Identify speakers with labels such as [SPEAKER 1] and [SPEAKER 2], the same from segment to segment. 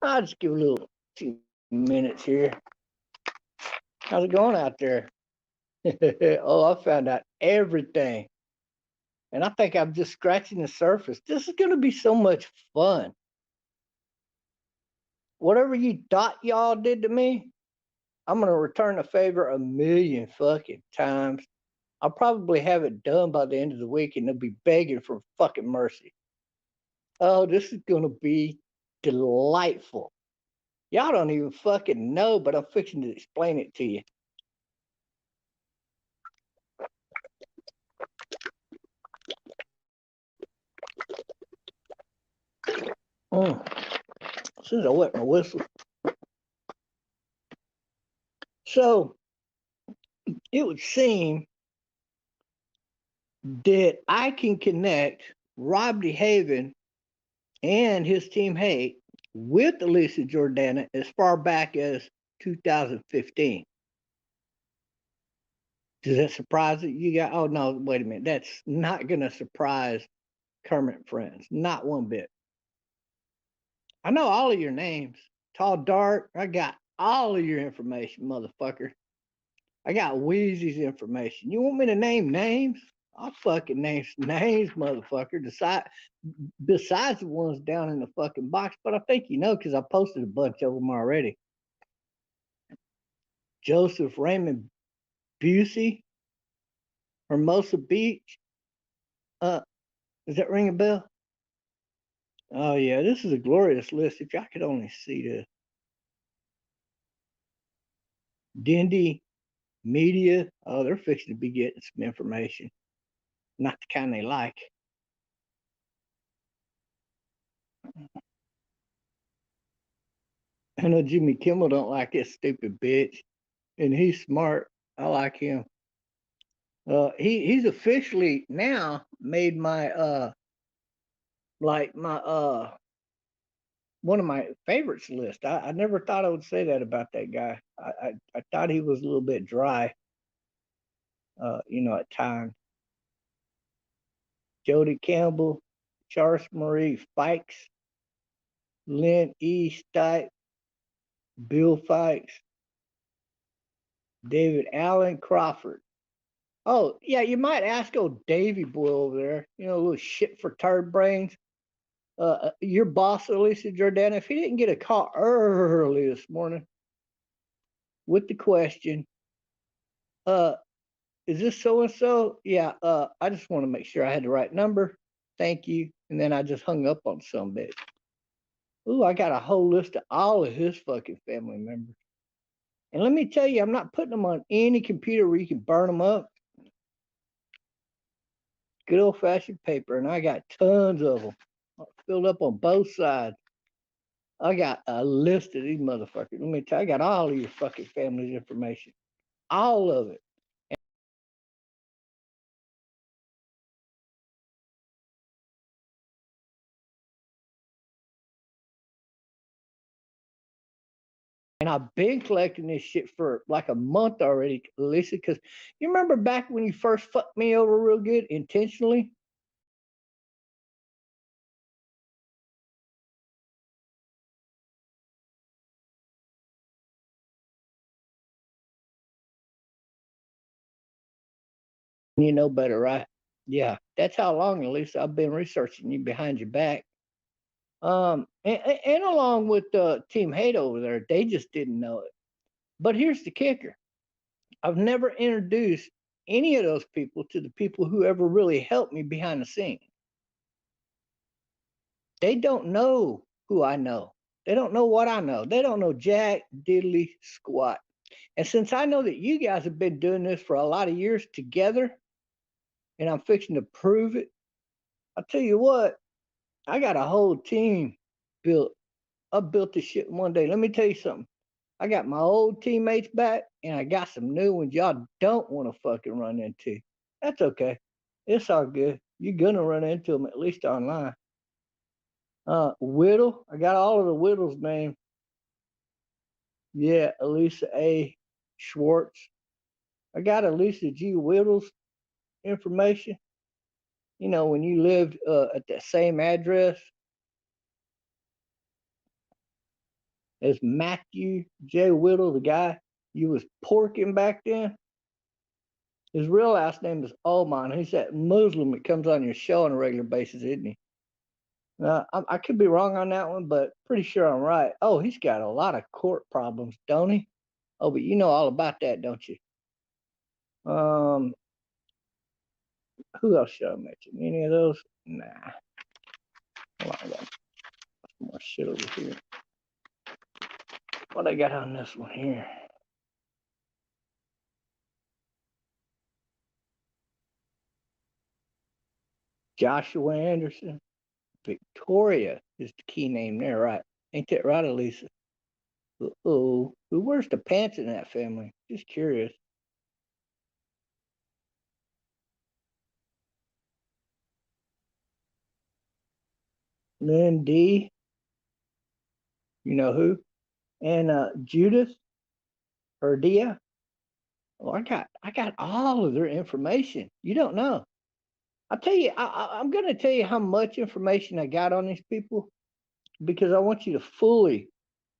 [SPEAKER 1] I'll just give a little 2 minutes here. How's it going out there? Oh, I found out everything. And I think I'm just scratching the surface. This is going to be so much fun. Whatever you thought y'all did to me, I'm going to return the favor a million fucking times. I'll probably have it done by the end of the week and they'll be begging for fucking mercy. Oh, this is going to be delightful. Y'all don't even fucking know, but I'm fixing to explain it to you. Mm. As soon as I wet my whistle. So it would seem that I can connect Rob DeHaven and his team Hate with Elisa Jordana as far back as 2015. Does that surprise you? You got, oh no, wait a minute. That's not going to surprise Kermit friends. Not one bit. I know all of your names. Tall, dark. I got all of your information, motherfucker. I got Wheezy's information. You want me to name names? I'll fucking name names, motherfucker. Besides the ones down in the fucking box, but I think you know because I posted a bunch of them already. Joseph Raymond Busey, Hermosa Beach. Uh, does that ring a bell? Oh yeah, this is a glorious list. If y'all could only see this. Dindy Media. Oh, they're fixing to be getting some information. Not the kind they like. I know Jimmy Kimmel don't like this stupid bitch, and he's smart. I like him. He's officially now made my like my one of my favorites list. I never thought I would say that about that guy. I thought he was a little bit dry, at times. Jody Campbell, Charles Marie Fikes, Lynn E. Stipe, Bill Fikes, David Allen Crawford. Oh, yeah, you might ask old Davy Boy over there, a little shit for turd brains. Your boss, Alicia Jordana, if he didn't get a call early this morning with the question, uh, is this so and so? Yeah, I just want to make sure I had the right number. Thank you. And then I just hung up on some bitch. Ooh, I got a whole list of all of his fucking family members. And let me tell you, I'm not putting them on any computer where you can burn them up. Good old fashioned paper, and I got tons of them filled up on both sides. I got a list of these motherfuckers. Let me tell you, I got all of your fucking family's information. All of it. And I've been collecting this shit for like a month already, Lisa, because you remember back when you first fucked me over real good intentionally? You know better, right? Yeah, that's how long, at least, I've been researching you behind your back. And along with Team Hate over there, they just didn't know it. But here's the kicker: I've never introduced any of those people to the people who ever really helped me behind the scenes. They don't know who I know. They don't know what I know. They don't know jack diddly squat. And since I know that you guys have been doing this for a lot of years together, and I'm fixing to prove it, I'll tell you what, I got a whole team built. I built this shit in one day. Let me tell you something. I got my old teammates back, and I got some new ones y'all don't want to fucking run into. That's okay. It's all good. You're gonna run into them at least online. Whittle, I got all of the Whittles names. Yeah, Elisa A. Schwartz. I got Elisa G. Whittles information. When you lived at that same address. as Matthew J. Whittle, the guy you was porking back then. His real last name is Oman. He's that Muslim that comes on your show on a regular basis, isn't he? I could be wrong on that one, but pretty sure I'm right. Oh, he's got a lot of court problems, don't he? Oh, but you know all about that, don't you? Who else should I mention? Any of those? Nah. Hold on, I got some more shit over here. What I got on this one here? Joshua Anderson. Victoria is the key name there, right? Ain't that right, Elisa? Uh-oh. Who wears the pants in that family? Just curious. Lynn D. You know who? And Judith Herdia. Oh, I got all of their information. You don't know. I'll tell you, I'm gonna tell you how much information I got on these people because I want you to fully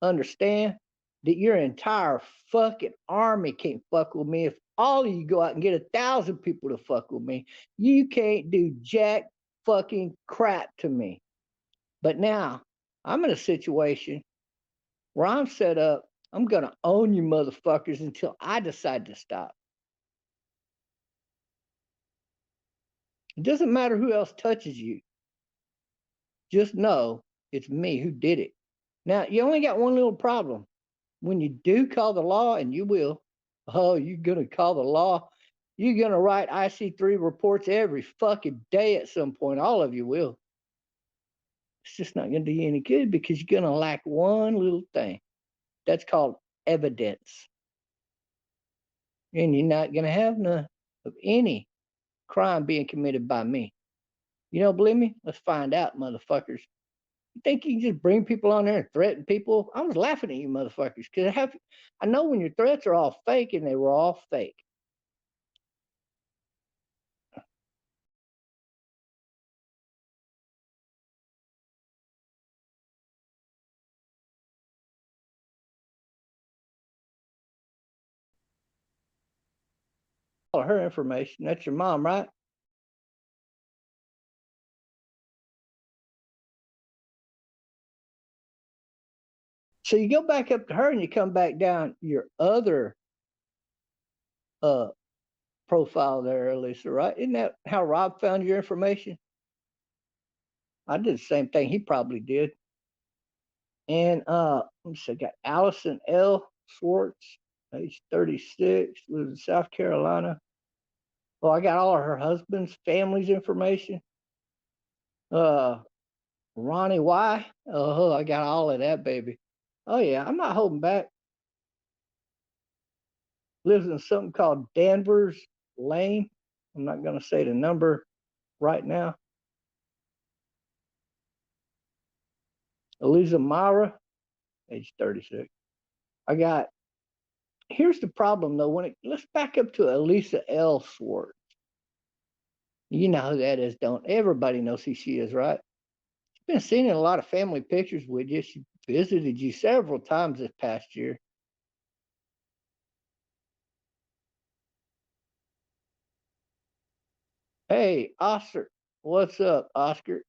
[SPEAKER 1] understand that your entire fucking army can't fuck with me. If all of you go out and get 1,000 people to fuck with me, you can't do jack fucking crap to me. But now I'm in a situation where I'm set up. I'm gonna own you motherfuckers until I decide to stop. It doesn't matter who else touches you. Just know it's me who did it. Now, you only got one little problem. When you do call the law, and you will, oh, you're going to call the law. You're going to write IC3 reports every fucking day at some point. All of you will. It's just not going to do you any good because you're going to lack one little thing. That's called evidence. And you're not going to have none of any crime being committed by me. You don't believe me? Let's find out, motherfuckers. You think you can just bring people on there and threaten people? I was laughing at you motherfuckers because I know when your threats are all fake, and they were all fake. All her information. That's your mom, right? So you go back up to her and you come back down your other uh profile there, Lisa, right? Isn't that how Rob found your information? I did the same thing he probably did. And let me see, I got Allison L. Swartz, age 36, lives in South Carolina. Well, I got all of her husband's family's information. Uh Ronnie Y. Oh, I got all of that, baby. Oh yeah, I'm not holding back. Lives in something called Danvers Lane. I'm not going to say the number right now. Eliza Mara, age 36. I got, here's the problem though. Let's back up to Elisa L. Swartz. You know who that is, don't everybody knows who she is, right? She's been seen in a lot of family pictures with you. She visited you several times this past year. Hey, Oscar, what's up, Oscar?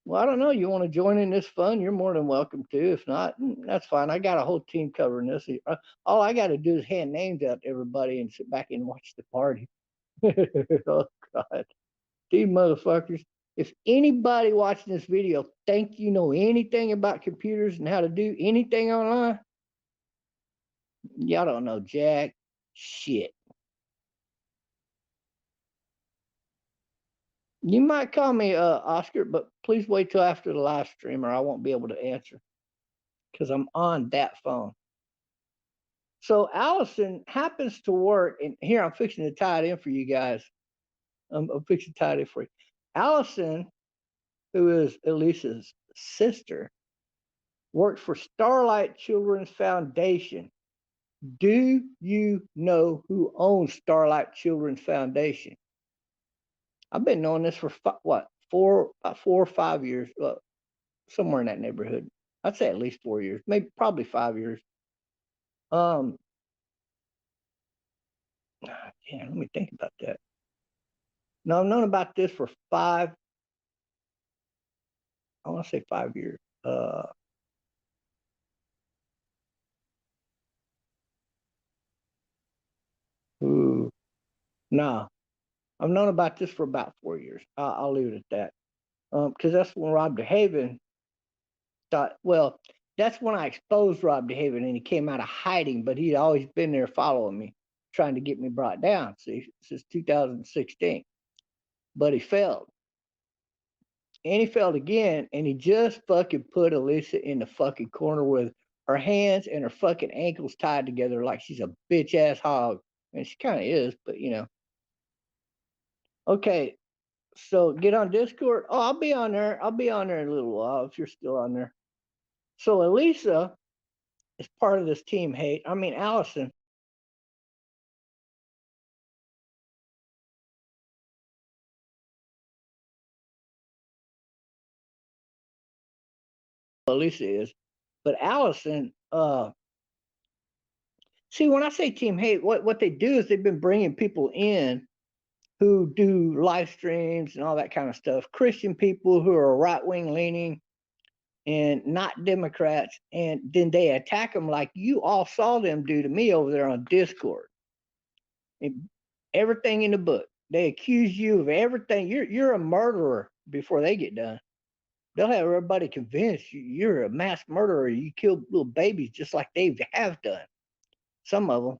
[SPEAKER 1] Well, I don't know. You want to join in this fun? You're more than welcome to. If not, that's fine. I got a whole team covering this. All I got to do is hand names out to everybody and sit back and watch the party. Oh, God. These motherfuckers. If anybody watching this video think you know anything about computers and how to do anything online, y'all don't know jack shit. You might call me Oscar, but please wait till after the live stream or I won't be able to answer because I'm on that phone. So Allison happens to work, and here I'm fixing to tie it in for you guys. I'm fixing to tie it in for you. Allison, who is Elisa's sister, worked for Starlight Children's Foundation. Do you know who owns Starlight Children's Foundation? I've been knowing this for what, about 4 or 5 years, somewhere in that neighborhood. I'd say at least 4 years, maybe probably 5 years. Damn, let me think about that. No, I've known about this for I want to say 5 years. Ooh, no, I've known about this for about 4 years. I'll leave it at that. Because that's when Rob DeHaven thought, well, that's when I exposed Rob DeHaven and he came out of hiding, but he'd always been there following me, trying to get me brought down, see, since 2016. But he failed. And he failed again, and he just fucking put Elisa in the fucking corner with her hands and her fucking ankles tied together like she's a bitch ass hog. And she kind of is, but you know. Okay, so get on Discord. Oh, I'll be on there. I'll be on there in a little while if you're still on there. So Elisa is part of this team hate. I mean, Allison. Elisa is, but Allison. See, when I say team hate, what they do is they've been bringing people in who do live streams and all that kind of stuff. Christian people who are right wing leaning and not Democrats, and then they attack them like you all saw them do to me over there on Discord. And everything in the book. They accuse you of everything. You're a murderer before they get done. They'll have everybody convinced you're a mass murderer. You killed little babies just like they have done. Some of them.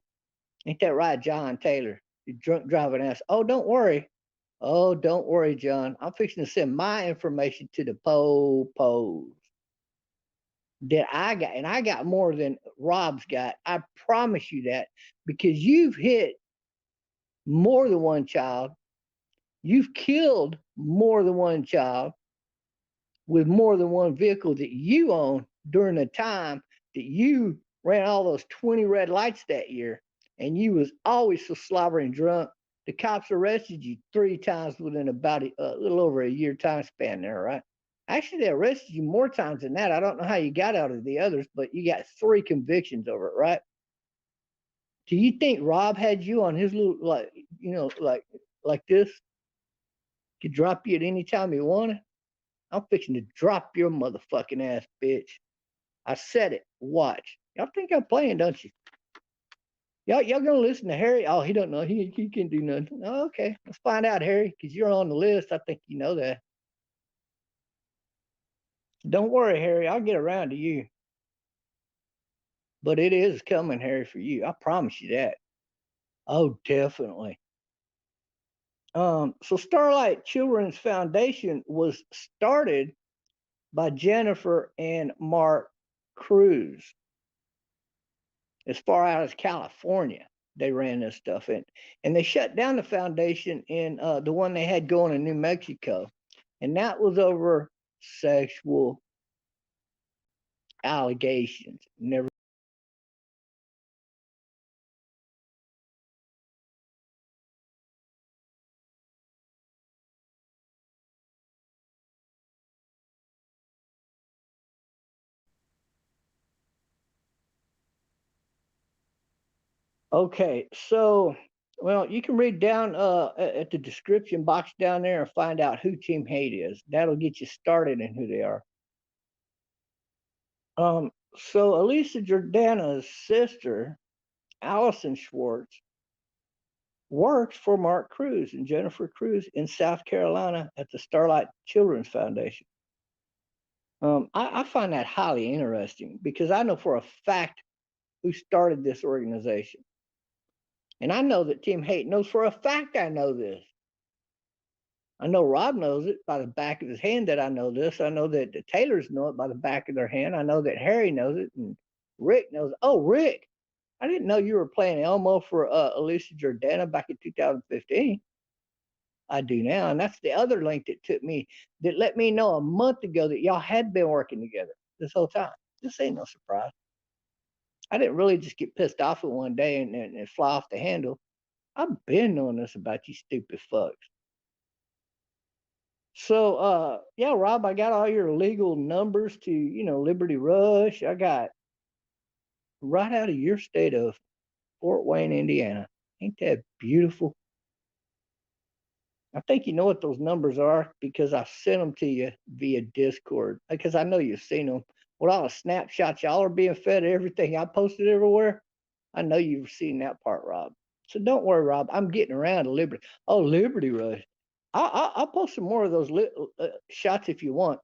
[SPEAKER 1] Ain't that right, John Taylor? You drunk driving ass. Oh, don't worry. Oh, don't worry, John. I'm fixing to send my information to the po-pos that I got, and I got more than Rob's got. I promise you that, because you've hit more than one child. You've killed more than one child with more than one vehicle that you own during the time that you ran all those 20 red lights that year, and you was always so slobbering drunk. The cops arrested you 3 times within about a little over a year time span there, right? Actually, they arrested you more times than that. I don't know how you got out of the others, but you got 3 convictions over it, right? Do you think Rob had you on his little, like, you know, like this? Could drop you at any time he wanted? I'm fixing to drop your motherfucking ass, bitch. I said it. Watch. Y'all think I'm playing, don't you? Y'all gonna listen to Harry? Oh, he don't know. He can do nothing. Oh, okay. Let's find out, Harry, because you're on the list. I think you know that. Don't worry, Harry. I'll get around to you. But it is coming, Harry, for you. I promise you that. Oh, definitely. So Starlight Children's Foundation was started by Jennifer and Mark Cruz. As far out as California, they ran this stuff in, and they shut down the foundation in the one they had going in New Mexico, and that was over sexual allegations. Never. Okay, so well, you can read down at the description box down there and find out who Team Hate is. That'll get you started in who they are. So Elisa Jordana's sister, Allison Schwartz, works for Mark Cruz and Jennifer Cruz in South Carolina at the Starlight Children's Foundation. I find that highly interesting because I know for a fact who started this organization. And I know that Team Hate knows for a fact I know this. I know Rob knows it by the back of his hand that I know this. I know that the Taylors know it by the back of their hand. I know that Harry knows it and Rick knows it. Oh, Rick, I didn't know you were playing Elmo for Elisa Jordana back in 2015. I do now. And that's the other link that took me, that let me know a month ago that y'all had been working together this whole time. This ain't no surprise. I didn't really just get pissed off at one day and fly off the handle. I've been knowing this about you stupid fucks. So, yeah, Rob, I got all your legal numbers to, Liberty Rush. I got right out of your state of Fort Wayne, Indiana. Ain't that beautiful? I think you know what those numbers are because I sent them to you via Discord because I know you've seen them. With all the snapshots y'all are being fed, everything I posted everywhere, I know you've seen that part, Rob. So don't worry, Rob. I'm getting around to Liberty. Oh, Liberty Rush. I'll post some more of those shots if you want.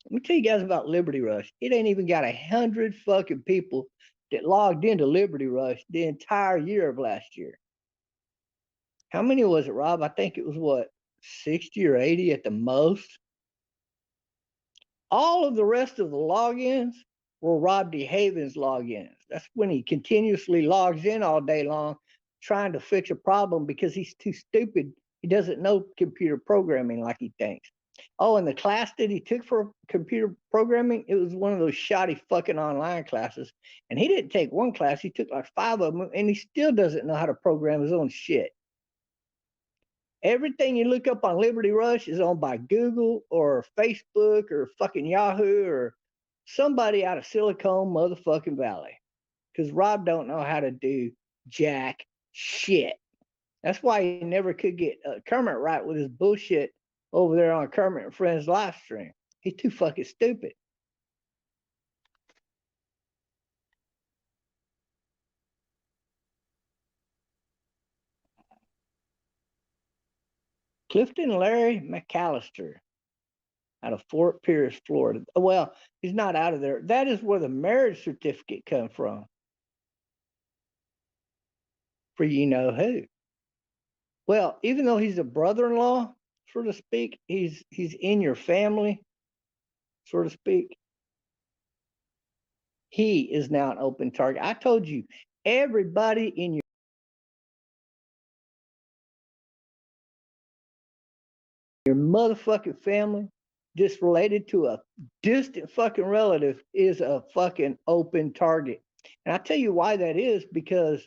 [SPEAKER 1] Let me tell you guys about Liberty Rush. It ain't even got 100 fucking people that logged into Liberty Rush the entire year of last year. How many was it, Rob? I think it was what, 60 or 80 at the most. All of the rest of the logins were Rob DeHaven's logins. That's when he continuously logs in all day long trying to fix a problem because he's too stupid. He doesn't know computer programming like he thinks. Oh, and the class that he took for computer programming, it was one of those shoddy fucking online classes. And he didn't take one class, he took like 5 of them, and he still doesn't know how to program his own shit. Everything you look up on Liberty Rush is owned by Google or Facebook or fucking Yahoo or somebody out of Silicon motherfucking Valley. Because Rob don't know how to do jack shit. That's why he never could get Kermit right with his bullshit over there on Kermit and Friends live stream. He's too fucking stupid. Clifton Larry McAllister out of Fort Pierce, Florida. Well, he's not out of there. That is where the marriage certificate come from. For you know who. Well, even though he's a brother-in-law, so to speak, he's in your family, so to speak. He is now an open target. I told you, everybody in your motherfucking family, just related to a distant fucking relative, is a fucking open target. And I tell you why that is because,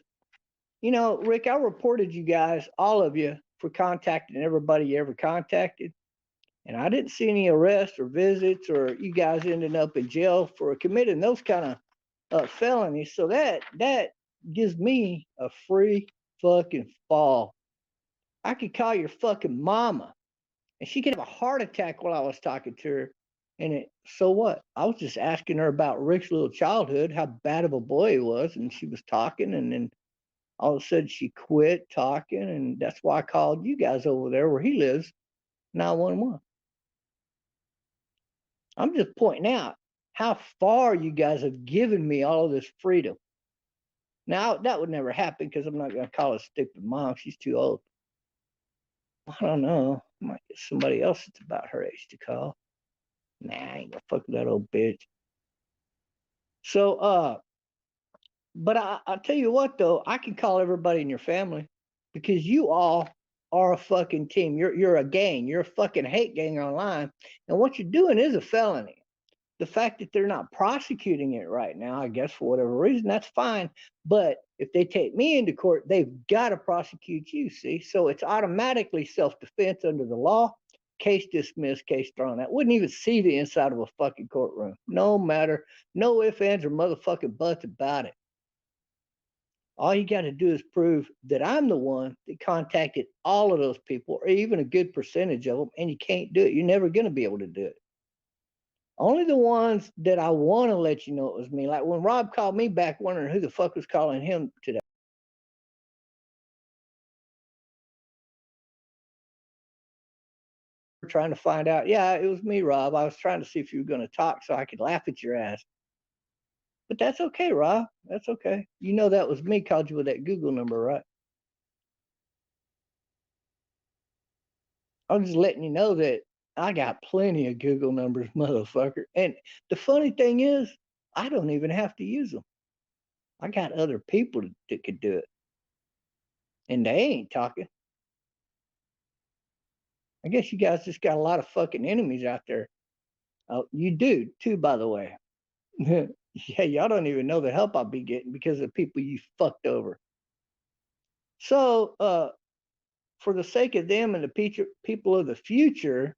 [SPEAKER 1] Rick, I reported you guys, all of you, for contacting everybody you ever contacted. And I didn't see any arrests or visits or you guys ending up in jail for committing those kind of felonies. So that gives me a free fucking fall. I could call your fucking mama and she could have a heart attack while I was talking to her. So what? I was just asking her about Rick's little childhood, how bad of a boy he was, and she was talking, and then all of a sudden she quit talking, and that's why I called you guys over there where he lives, 911. I'm just pointing out how far you guys have given me all of this freedom. Now, that would never happen because I'm not going to call a stupid mom. She's too old. I don't know. I might get somebody else that's about her age to call. Nah, I ain't going to fuck with that old bitch. So, but I'll tell you what, though, I can call everybody in your family because you all are a fucking team. You're a gang. You're a fucking hate gang online. And what you're doing is a felony. The fact that they're not prosecuting it right now, I guess for whatever reason, that's fine. But if they take me into court, they've got to prosecute you, see? So it's automatically self-defense under the law. Case dismissed, case thrown out. Wouldn't even see the inside of a fucking courtroom. No matter, no ifs, ands, or motherfucking buts about it. All you got to do is prove that I'm the one that contacted all of those people, or even a good percentage of them, and you can't do it. You're never going to be able to do it. Only the ones that I want to let you know it was me. Like when Rob called me back wondering who the fuck was calling him today. Trying to find out. Yeah, it was me, Rob. I was trying to see if you were going to talk so I could laugh at your ass. But that's okay, Rob. That's okay. You know that was me called you with that Google number, right? I'm just letting you know that I got plenty of Google numbers, motherfucker. And the funny thing is, I don't even have to use them. I got other people that could do it. And they ain't talking. I guess you guys just got a lot of fucking enemies out there. Oh, you do too, by the way. Yeah, y'all don't even know the help I'll be getting because of people you fucked over. So, for the sake of them and the people of the future,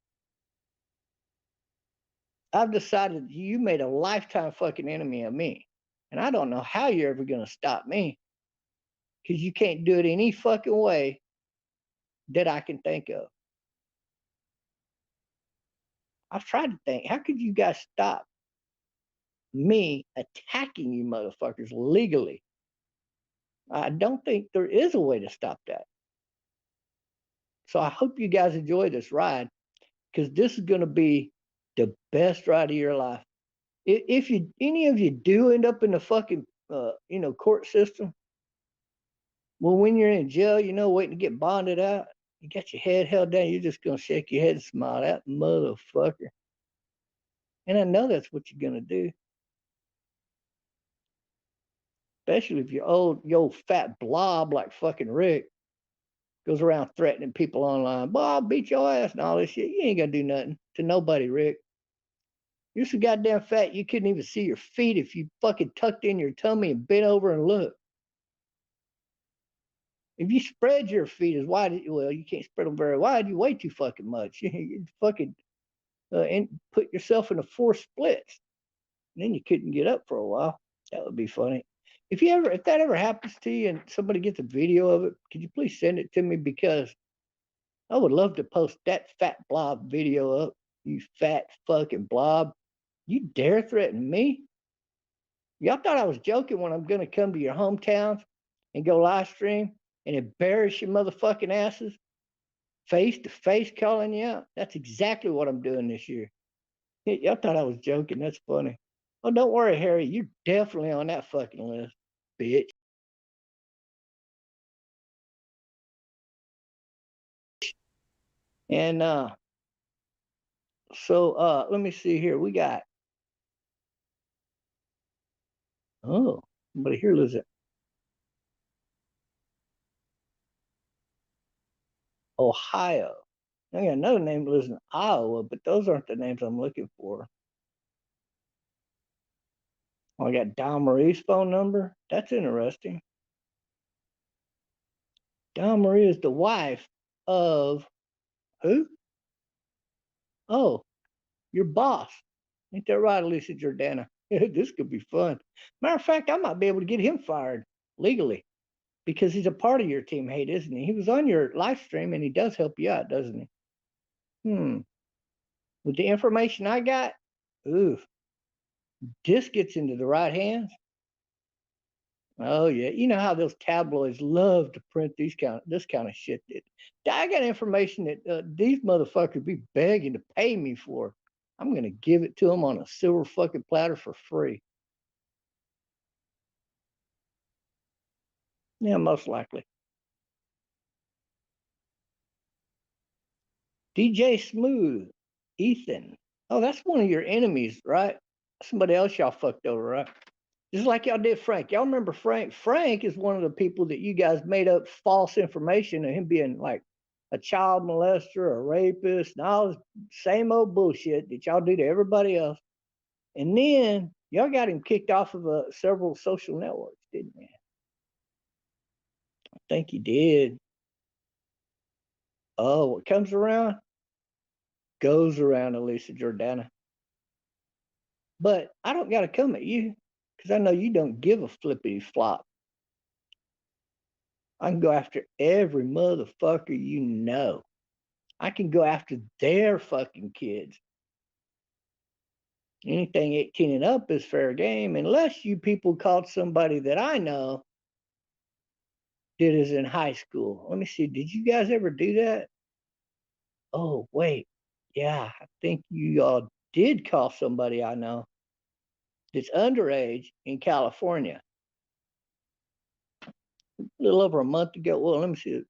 [SPEAKER 1] I've decided you made a lifetime fucking enemy of me. And I don't know how you're ever going to stop me because you can't do it any fucking way that I can think of. I've tried to think, how could you guys stop me attacking you motherfuckers legally? I don't think there is a way to stop that. So I hope you guys enjoy this ride because this is going to be the best ride of your life. If you any of you do end up in the fucking court system, well, when you're in jail, waiting to get bonded out, you got your head held down. You're just gonna shake your head and smile. That motherfucker. And I know that's what you're gonna do, especially if you old fat blob like fucking Rick goes around threatening people online. Boy, I'll beat your ass and all this shit. You ain't gonna do nothing to nobody, Rick. You're so goddamn fat you couldn't even see your feet if you fucking tucked in your tummy and bent over and looked. If you spread your feet as wide as well, you can't spread them very wide. You weigh too fucking much. You fucking and put yourself into 4 splits. And then you couldn't get up for a while. That would be funny. If that ever happens to you and somebody gets a video of it, could you please send it to me because I would love to post that fat blob video up. You fat fucking blob. You dare threaten me? Y'all thought I was joking when I'm gonna come to your hometowns and go live stream and embarrass your motherfucking asses face to face calling you out? That's exactly what I'm doing this year. Y'all thought I was joking. That's funny. Oh, don't worry, Harry. You're definitely on that fucking list, bitch. And let me see here. We got somebody here lives in Ohio. I got another name that lives in Iowa, but those aren't the names I'm looking for. Oh, I got Don Marie's phone number. That's interesting. Don Marie is the wife of who? Oh, your boss. Ain't that right, Alicia Jordana? This could be fun. Matter of fact, I might be able to get him fired legally because he's a part of your team hate, isn't he? He was on your live stream and he does help you out, doesn't he? With the information I got, ooh, this gets into the right hands. Oh yeah, you know how those tabloids love to print this kind of shit. I got information that these motherfuckers be begging to pay me for. I'm gonna give it to them on a silver fucking platter for free. Yeah, most likely. DJ Smooth, Ethan. Oh, that's one of your enemies, right? Somebody else y'all fucked over, right? Just like y'all did Frank. Y'all remember Frank? Frank is one of the people that you guys made up false information of him being like a child molester, a rapist, and all this same old bullshit that y'all do to everybody else. And then y'all got him kicked off of several social networks, didn't you? I think you did. Oh, what comes around goes around, Alicia Jordana. But I don't got to come at you because I know you don't give a flippity flop. I can go after every motherfucker you know. I can go after their fucking kids. Anything 18 and up is fair game, unless you people caught somebody that I know did is in high school. Let me see. Did you guys ever do that? Oh, wait. Yeah, I think you all did call somebody I know that's underage in California a little over a month ago. Well, let me see.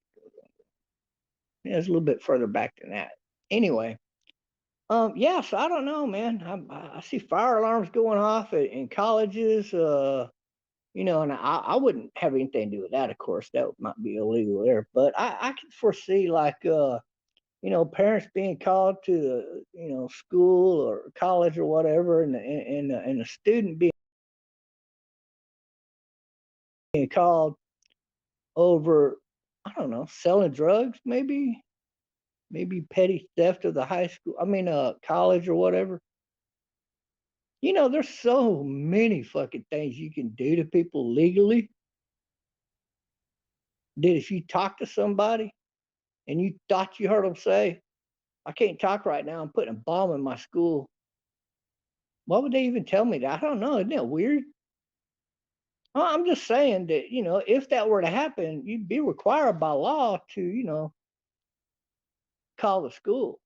[SPEAKER 1] Yeah, it's a little bit further back than that. Anyway, yeah, so I don't know, man. I see fire alarms going off in colleges, and I wouldn't have anything to do with that, of course. That might be illegal there. But I can foresee, like, parents being called to, school or college or whatever, and a student being called over, I don't know, selling drugs, maybe petty theft of the college or whatever. You know, there's so many fucking things you can do to people legally that if you talk to somebody and you thought you heard them say, I can't talk right now, I'm putting a bomb in my school. Why would they even tell me that? I don't know. Isn't that weird? I'm just saying that, you know, if that were to happen, you'd be required by law to, you know, call the school.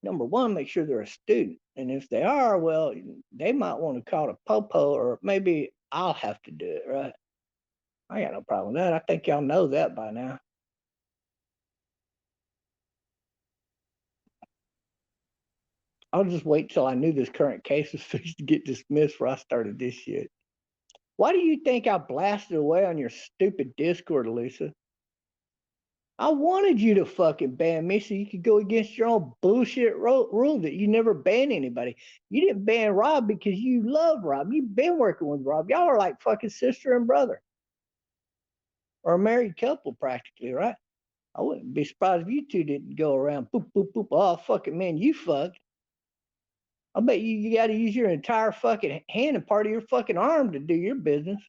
[SPEAKER 1] Number one, make sure they're a student. And if they are, well, they might want to call a popo, or maybe I'll have to do it, right? I got no problem with that. I think y'all know that by now. I'll just wait till I knew this current case was fixed to get dismissed before I started this shit. Why do you think I blasted away on your stupid Discord, Lisa? I wanted you to fucking ban me so you could go against your own bullshit rule that you never ban anybody. You didn't ban Rob because you love Rob. You've been working with Rob. Y'all are like fucking sister and brother, or a married couple practically, right? I wouldn't be surprised if you two didn't go around boop, boop, boop. Oh, fucking man, you fucked. I bet you got to use your entire fucking hand and part of your fucking arm to do your business.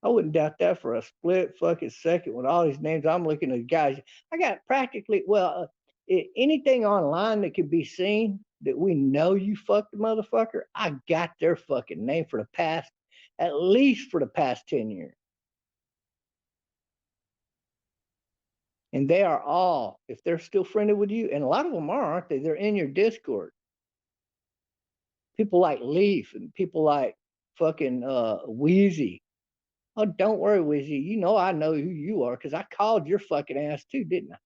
[SPEAKER 1] I wouldn't doubt that for a split fucking second with all these names. I'm looking at guys. I got practically, well, anything online that can be seen that we know you fucked the motherfucker, I got their fucking name for the past, at least for the past 10 years. And they are all, if they're still friended with you, and a lot of them are, aren't they? They're in your Discord. People like Leaf and people like fucking Wheezy. Oh, don't worry, Wheezy. You know I know who you are because I called your fucking ass too, didn't I?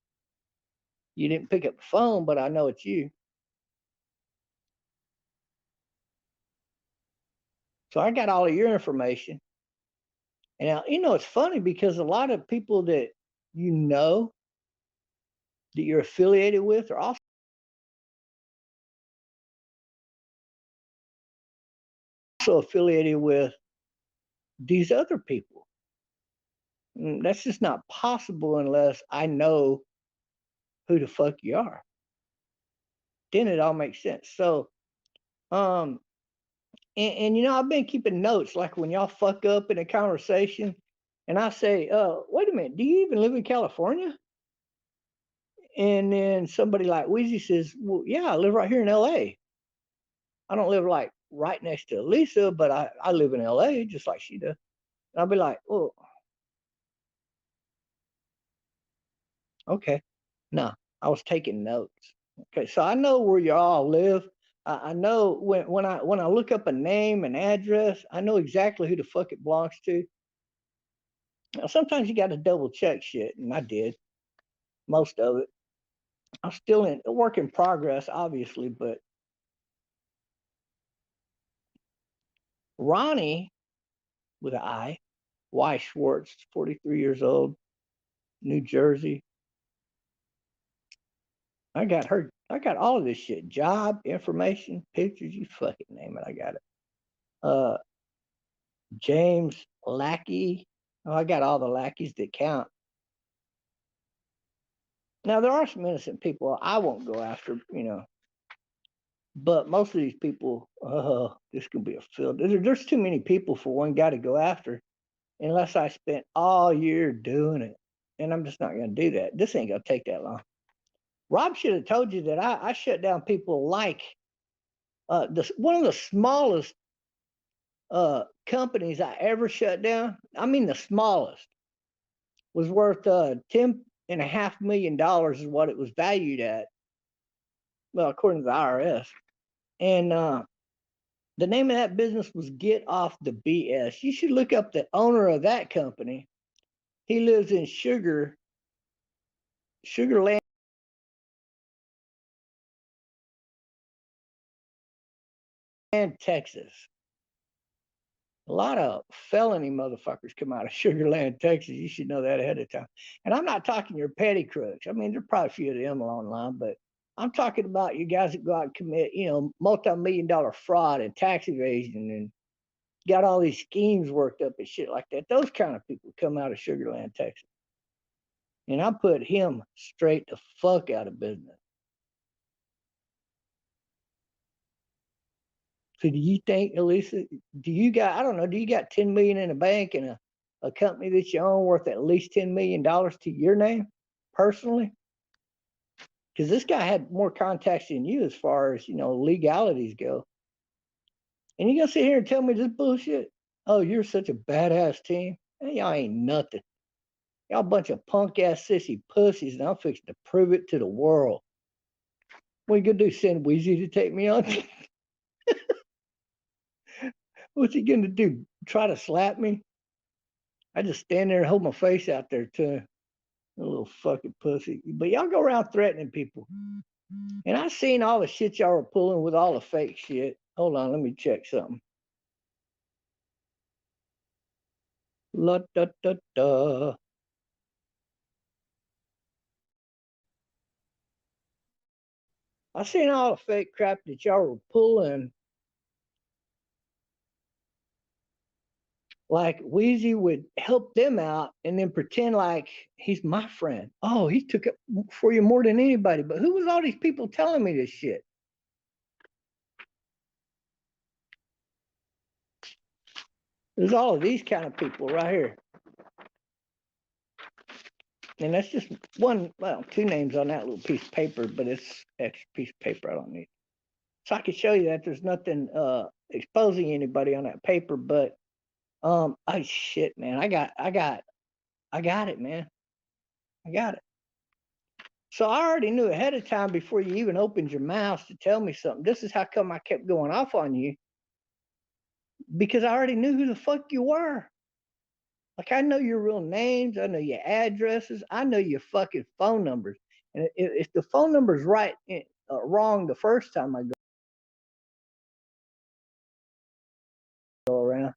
[SPEAKER 1] You didn't pick up the phone, but I know it's you. So I got all of your information. And now, you know, it's funny because a lot of people that you know that you're affiliated with are also affiliated with these other people. That's just not possible unless I know who the fuck you are. Then it all makes sense. So, um, and you know, I've been keeping notes like when y'all fuck up in a conversation and I say, wait a minute, do you even live in California? And then somebody like Wheezy says, well, yeah, I live right here in LA. I don't live like right next to Lisa, but I live in LA just like she does. And I'll be like, oh, okay. No, I was taking notes. Okay, so I know where you all live. I know when I look up a name and address, I know exactly who the fuck it belongs to. Now, sometimes you got to double check shit, and I did most of it. I'm still in a work in progress, obviously, but Ronnie with an I, Y Schwartz, 43 years old, New Jersey. I got her. I got all of this shit. Job, information, pictures, you fucking name it. I got it. Uh, James Lackey. Oh, I got all the lackeys that count. Now there are some innocent people I won't go after, you know, but most of these people, this could be a field. There's too many people for one guy to go after, unless I spent all year doing it, and I'm just not going to do that. This ain't going to take that long. Rob should have told you that I shut down people like one of the smallest companies I ever shut down. I mean, the smallest was worth $10.5 million is what it was valued at. Well, according to the IRS. And the name of that business was Get Off the BS. You should look up the owner of that company. He lives in Sugarland, Texas. A lot of felony motherfuckers come out of Sugarland, Texas. You should know that ahead of time. And I'm not talking your petty crooks. I mean, there's probably a few of them online, but I'm talking about you guys that go out and commit, you know, multi-million-dollar fraud and tax evasion and got all these schemes worked up and shit like that. Those kind of people come out of Sugarland, Texas. And I put him straight the fuck out of business. So do you think, Elisa, I don't know, do you got 10 million in the bank and a company that you own worth at least $10 million to your name personally? Because this guy had more contacts than you as far as, legalities go. And you gonna sit here and tell me this bullshit? Oh, you're such a badass team. Hey, y'all ain't nothing. Y'all a bunch of punk ass sissy pussies, and I'm fixing to prove it to the world. What you gonna do? Send Weezy to take me on? What's he gonna do? Try to slap me? I just stand there and hold my face out there to a little fucking pussy. But y'all go around threatening people. And I seen all the shit y'all were pulling with all the fake shit. Hold on, let me check something. La da da da. I seen all the fake crap that y'all were pulling. Like Wheezy would help them out and then pretend like he's my friend. Oh, he took it for you more than anybody. But who was all these people telling me this shit? There's all of these kind of people right here. And that's just two names on that little piece of paper, but it's extra piece of paper I don't need. So I can show you that there's nothing exposing anybody on that paper, but oh shit, man. I got it, man. I got it. So I already knew ahead of time before you even opened your mouth to tell me something. This is how come I kept going off on you. Because I already knew who the fuck you were. Like I know your real names, I know your addresses, I know your fucking phone numbers. And if the phone number's right, wrong the first time I go around,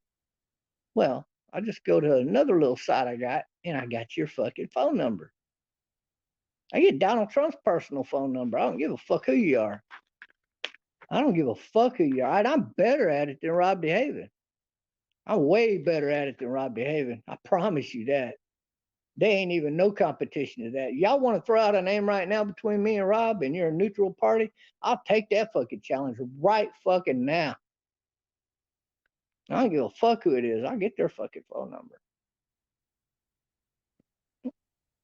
[SPEAKER 1] well, I just go to another little site I got, and I got your fucking phone number. I get Donald Trump's personal phone number. I don't give a fuck who you are. I don't give a fuck who you are. I'm better at it than Rob DeHaven. I'm way better at it than Rob DeHaven. I promise you that. They ain't even no competition to that. Y'all want to throw out a name right now between me and Rob and you're a neutral party? I'll take that fucking challenge right fucking now. I don't give a fuck who it is. I'll get their fucking phone number.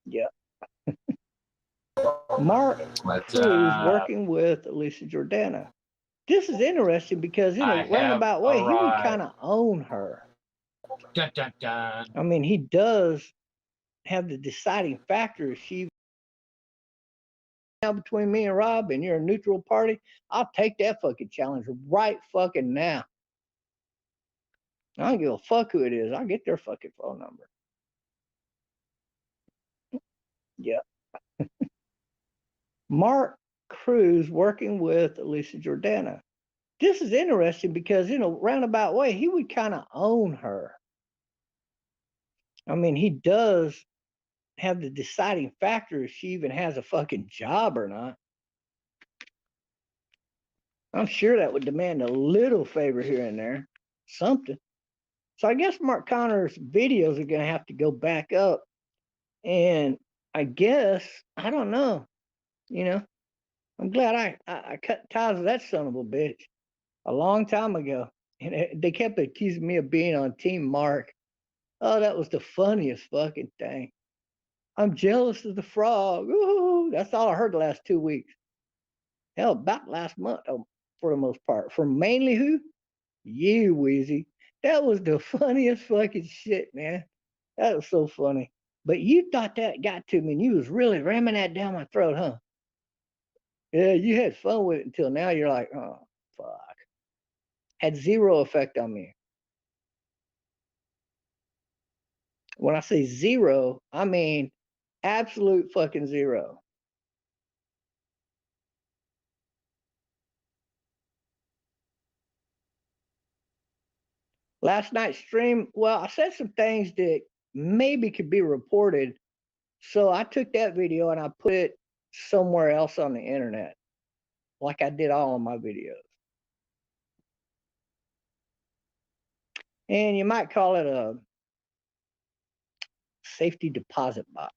[SPEAKER 1] Yeah. Mark Cruz working with Elisa Jordana. This is interesting because in a roundabout way, he would kind of own her.
[SPEAKER 2] Dun, dun, dun.
[SPEAKER 1] I mean, he does have the deciding factor. If she now between me and Rob and you're a neutral party, I'll take that fucking challenge right fucking now. I don't give a fuck who it is. I'll get their fucking phone number. Yeah. Mark Cruz working with Elisa Jordana. This is interesting because in a roundabout way, he would kind of own her. I mean, he does have the deciding factor if she even has a fucking job or not. I'm sure that would demand a little favor here and there, something. So I guess Mark Connor's videos are going to have to go back up. And I guess, I don't know, I'm glad I cut ties with that son of a bitch a long time ago. And they kept accusing me of being on Team Mark. Oh, that was the funniest fucking thing. I'm jealous of the frog. Ooh, that's all I heard the last 2 weeks. Hell, about last month, for the most part. For mainly who? You, Wheezy. That was the funniest fucking shit, man. That was so funny. But you thought that got to me and you was really ramming that down my throat, huh? Yeah, you had fun with it until now you're like, oh, fuck. Had zero effect on me. When I say zero, I mean absolute fucking zero. Last night's stream, well, I said some things that maybe could be reported. So I took that video and I put it somewhere else on the internet, like I did all of my videos. And you might call it a safety deposit box.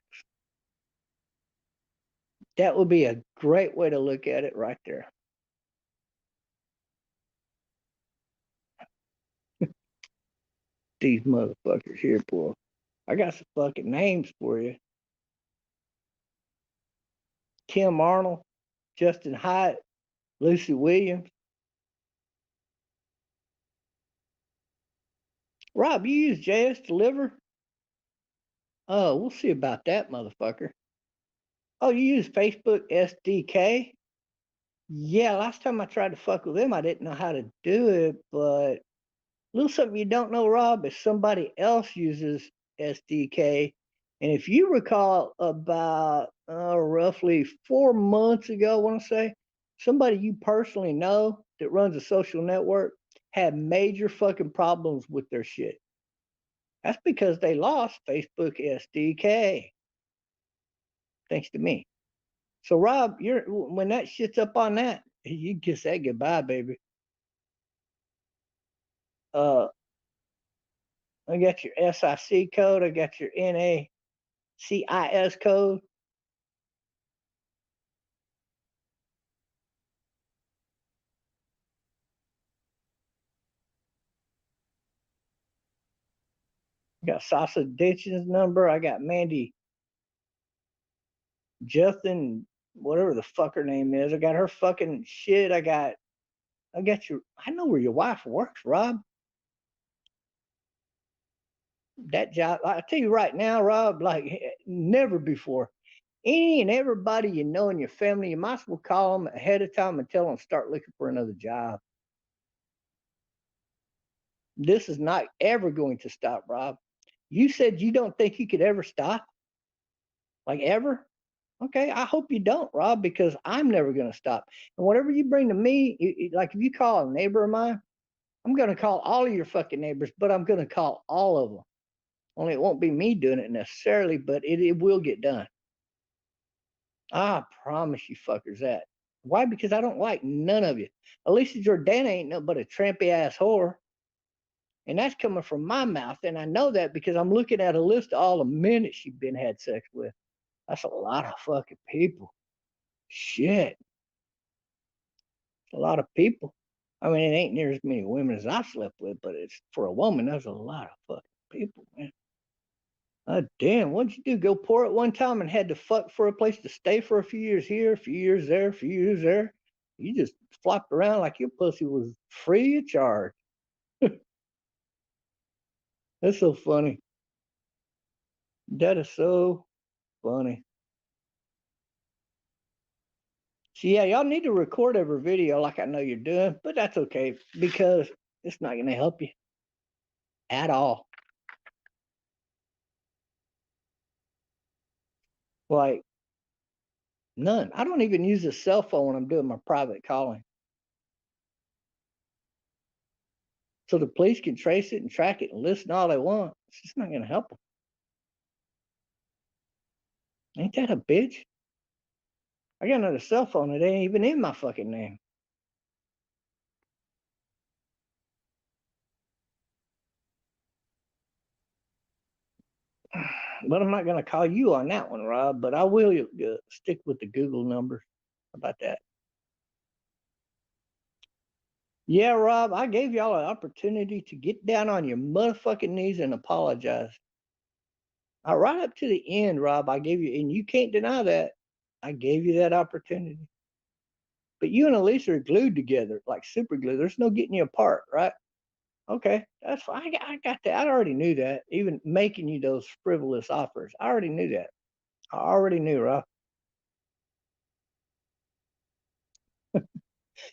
[SPEAKER 1] That would be a great way to look at it right there. these motherfuckers here, boy. I got some fucking names for you. Kim Arnold, Justin Hyatt, Lucy Williams. Rob, you use JS Deliver? Oh, we'll see about that, motherfucker. Oh, you use Facebook SDK? Yeah, last time I tried to fuck with them, I didn't know how to do it, but a little something you don't know, Rob, is somebody else uses SDK. And if you recall, about roughly 4 months ago, I want to say, somebody you personally know that runs a social network had major fucking problems with their shit. That's because they lost Facebook SDK, thanks to me. So, Rob, when that shit's up on that, you kiss that goodbye, baby. I got your SIC code. I got your NACIS code. I got Sasa Ditch's number. I got Mandy Justin, whatever the fuck her name is. I got her fucking shit. I got I know where your wife works, Rob. That job, I tell you right now, Rob, like never before. Any and everybody you know in your family, you might as well call them ahead of time and tell them to start looking for another job. This is not ever going to stop, Rob. You said you don't think you could ever stop, like ever. Okay, I hope you don't, Rob, because I'm never going to stop. And whatever you bring to me, like if you call a neighbor of mine, I'm going to call all of your fucking neighbors, but I'm going to call all of them. Only it won't be me doing it necessarily, but it will get done. I promise you fuckers that. Why? Because I don't like none of you. Alicia Jordana ain't nothing but a trampy ass whore. And that's coming from my mouth. And I know that because I'm looking at a list of all the men that she's been had sex with. That's a lot of fucking people. Shit. A lot of people. I mean, it ain't near as many women as I've slept with, but it's for a woman, that's a lot of fucking people, man. Damn, what'd you do? Go pour it one time and had to fuck for a place to stay for a few years here, a few years there, a few years there. You just flopped around like your pussy was free of charge. That's so funny. That is so funny. So yeah, y'all need to record every video like I know you're doing, but that's okay because it's not gonna help you at all. Like none. I don't even use a cell phone when I'm doing my private calling. So the police can trace it and track it and listen all they want. It's just not gonna help them. Ain't that a bitch? I got another cell phone that ain't even in my fucking name. But I'm not gonna call you on that one, Rob. But I will stick with the Google numbers. How about that? Yeah, Rob, I gave y'all an opportunity to get down on your motherfucking knees and apologize. Right up to the end, Rob, I gave you, and you can't deny that. I gave you that opportunity. But you and Elisa are glued together, like super glue. There's no getting you apart, right? Okay, that's fine. I got that. I already knew that. Even making you those frivolous offers, I already knew that. I already knew, Rob.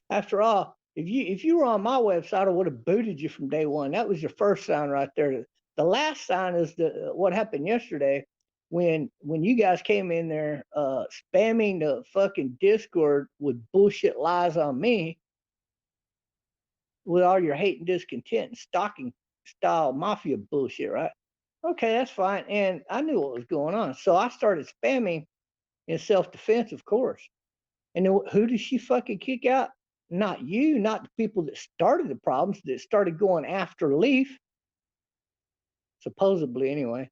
[SPEAKER 1] After all, if you were on my website, I would have booted you from day one. That was your first sign right there. The last sign is what happened yesterday when you guys came in there spamming the fucking Discord with bullshit lies on me with all your hate and discontent and stalking style mafia bullshit, right? Okay, that's fine. And I knew what was going on. So I started spamming in self-defense, of course. And then who did she fucking kick out? Not you, not the people that started the problems, that started going after Leaf, supposedly anyway.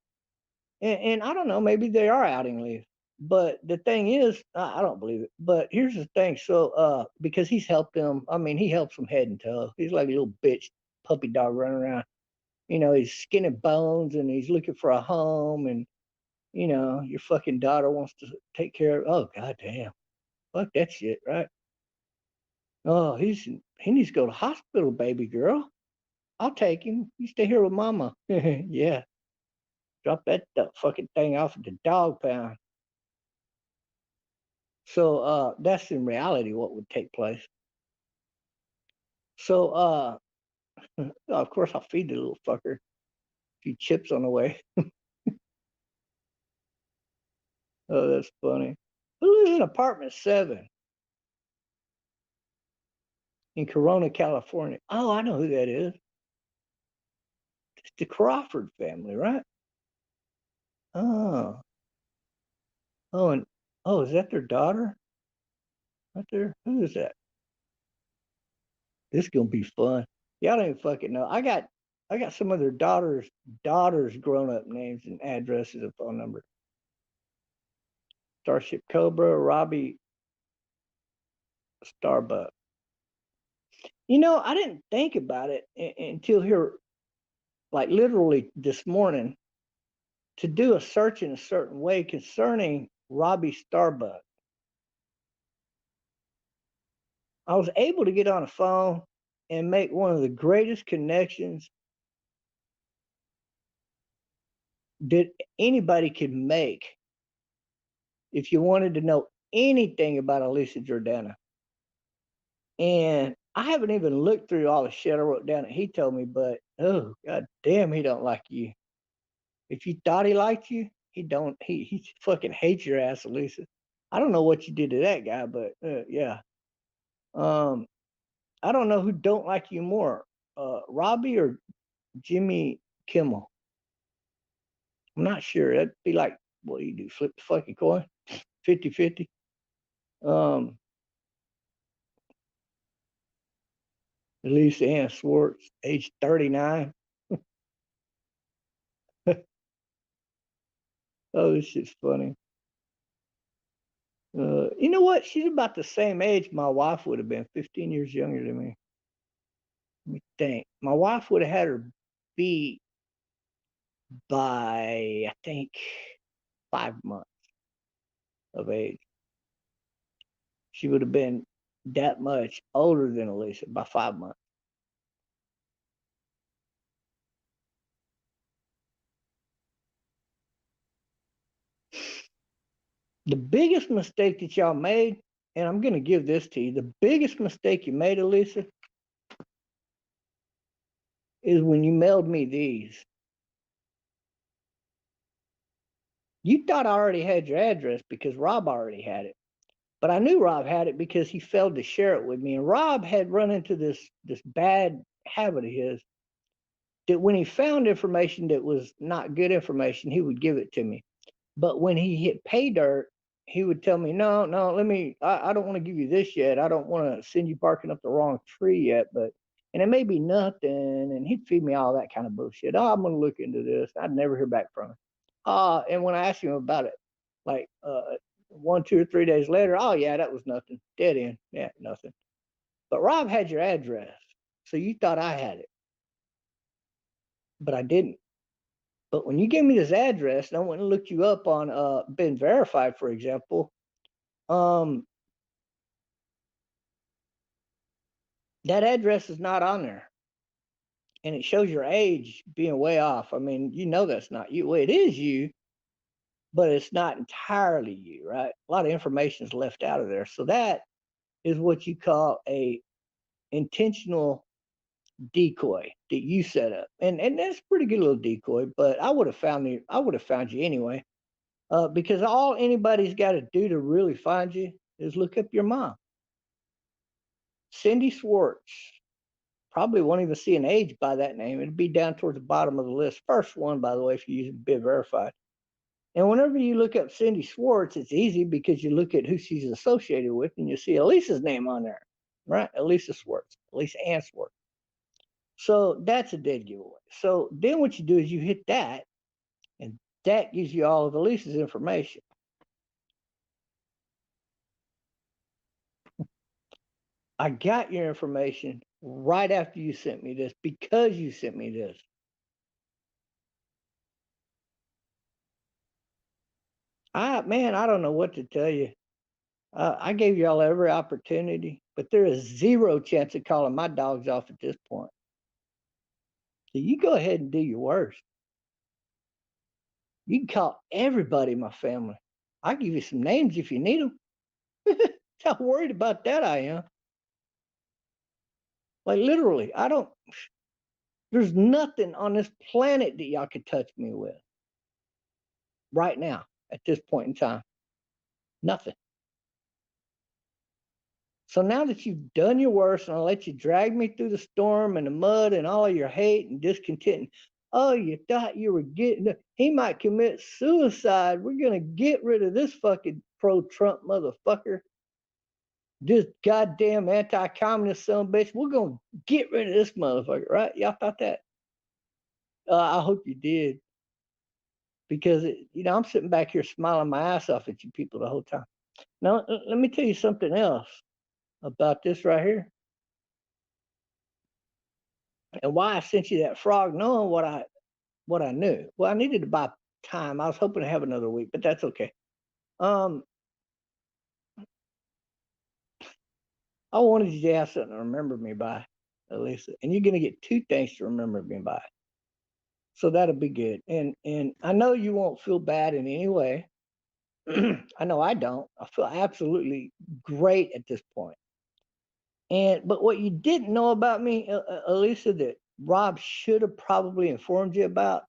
[SPEAKER 1] And I don't know, maybe they are outing Leaf. But the thing is, I don't believe it. But here's the thing. So because he's helped them, I mean, he helps them head and toe. He's like a little bitch puppy dog running around. he's skin and bones and he's looking for a home, and your fucking daughter wants to take care of. Oh goddamn, fuck that shit, right? Oh, he needs to go to hospital, baby girl. I'll take him. You stay here with mama. Yeah, drop that fucking thing off at the dog pound. So that's in reality what would take place. So of course I'll feed the little fucker. A few chips on the way. Oh, that's funny. Who lives in apartment 7 in Corona, California? Oh, I know who that is. It's the Crawford family, right? Oh, oh, and oh, is that their daughter? Right there. Who is that? This is gonna be fun. Y'all don't even fucking know. I got some of their daughters grown up names and addresses and phone numbers. Starship Cobra, Robbie Starbuck. I didn't think about it until here, like literally this morning, to do a search in a certain way concerning Robbie Starbuck. I was able to get on a phone and make one of the greatest connections that anybody could make if you wanted to know anything about Alicia Jordana. And I haven't even looked through all the shit I wrote down that he told me, but oh god damn, he don't like you. If you thought he liked you, he don't. He fucking hates your ass, Alicia. I don't know what you did to that guy, but yeah. Um, I don't know who don't like you more, Robbie or Jimmy Kimmel. I'm not sure. That'd be like, what do you do? Flip the fucking coin? 50-50. Um, Lisa Ann Swartz, age 39. Oh, this shit's funny. You know what? She's about the same age my wife would have been, 15 years younger than me. Let me think. My wife would have had her beat by, I think, 5 months of age. She would have been that much older than Alicia by 5 months. The biggest mistake that y'all made, and I'm going to give this to you, the biggest mistake you made, Alicia, is when you mailed me these. You thought I already had your address because Rob already had it. But I knew Rob had it because he failed to share it with me. And Rob had run into this bad habit of his that when he found information that was not good information, he would give it to me. But when he hit pay dirt, he would tell me, no, I don't want to give you this yet. I don't want to send you barking up the wrong tree yet. And it may be nothing. And he'd feed me all that kind of bullshit. Oh, I'm going to look into this. I'd never hear back from him. And when I asked him about it, like 1, 2, or 3 days later, oh yeah, that was nothing. Dead end. Yeah, nothing. But Rob had your address. So you thought I had it. But I didn't. But when you gave me this address and I went and looked you up on been verified, for example, that address is not on there. And it shows your age being way off. I mean, that's not you. Well, it is you, but it's not entirely you, right? A lot of information is left out of there. So that is what you call a intentional decoy that you set up. And that's a pretty good little decoy, but I would have found you anyway. Because all anybody's got to do to really find you is look up your mom. Cindy Swartz. Probably won't even see an age by that name. It'd be down towards the bottom of the list. First one, by the way, if you use Bit Verified. And whenever you look up Cindy Swartz, it's easy because you look at who she's associated with and you see Elisa's name on there, right? Elisa Swartz, Elisa Ann Swartz. So that's a dead giveaway. So then what you do is you hit that, and that gives you all of Elisa's information. I got your information right after you sent me this because you sent me this. man, I don't know what to tell you. I gave y'all every opportunity, but there is zero chance of calling my dogs off at this point. So you go ahead and do your worst. You can call everybody in my family. I'll give you some names if you need them. How worried about that I am. Like literally, there's nothing on this planet that y'all could touch me with right now at this point in time. Nothing. So now that you've done your worst and I'll let you drag me through the storm and the mud and all of your hate and discontent, oh, you thought you were he might commit suicide. We're going to get rid of this fucking pro-Trump motherfucker. This goddamn anti-communist son of a bitch. We're going to get rid of this motherfucker, right? Y'all thought that? I hope you did. Because, I'm sitting back here smiling my ass off at you people the whole time. Now, let me tell you something else about this right here. And why I sent you that frog, knowing what I knew. Well, I needed to buy time. I was hoping to have another week, but that's okay. I wanted you to have something to remember me by, Elisa, and you're gonna get 2 things to remember me by. So that'll be good. And I know you won't feel bad in any way. I know I don't. I feel absolutely great at this point. But what you didn't know about me, Elisa, that Rob should have probably informed you about,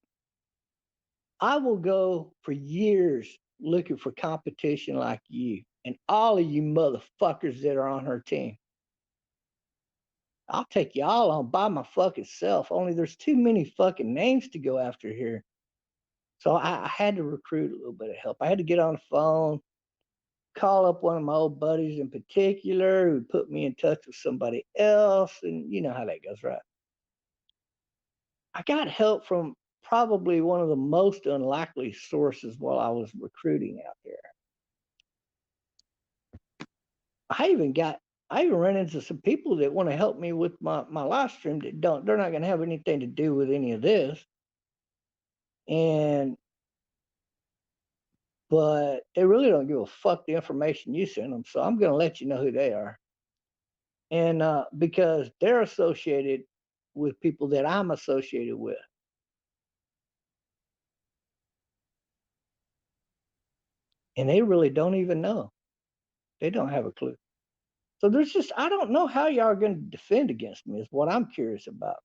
[SPEAKER 1] I will go for years looking for competition like you and all of you motherfuckers that are on her team. I'll take y'all on by my fucking self. Only there's too many fucking names to go after here. So I had to recruit a little bit of help. I had to get on the phone, call up one of my old buddies in particular who put me in touch with somebody else. And you know how that goes, right? I got help from probably one of the most unlikely sources while I was recruiting out there. I even ran into some people that want to help me with my live stream they're not going to have anything to do with any of this. But they really don't give a fuck the information you send them. So I'm going to let you know who they are. And because they're associated with people that I'm associated with. And they really don't even know. They don't have a clue. So I don't know how y'all are going to defend against me is what I'm curious about.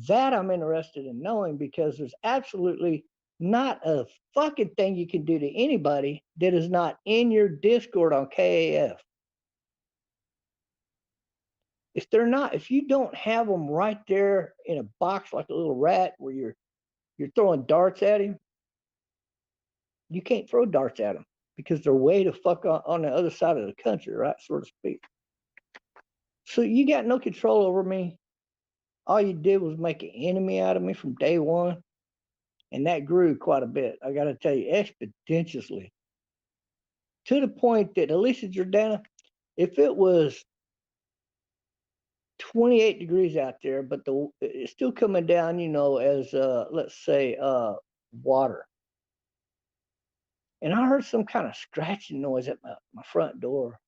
[SPEAKER 1] That I'm interested in knowing because there's absolutely not a fucking thing you can do to anybody that is not in your Discord on KAF. If you don't have them right there in a box like a little rat where you're throwing darts at him, you can't throw darts at them because they're way the fuck on the other side of the country, right, so to speak. So you got no control over me. All you did was make an enemy out of me from day one. And that grew quite a bit. I got to tell you, exponentially. To the point that Alicia Jordana, if it was 28 degrees out there, but it's still coming down, as let's say water. And I heard some kind of scratching noise at my front door.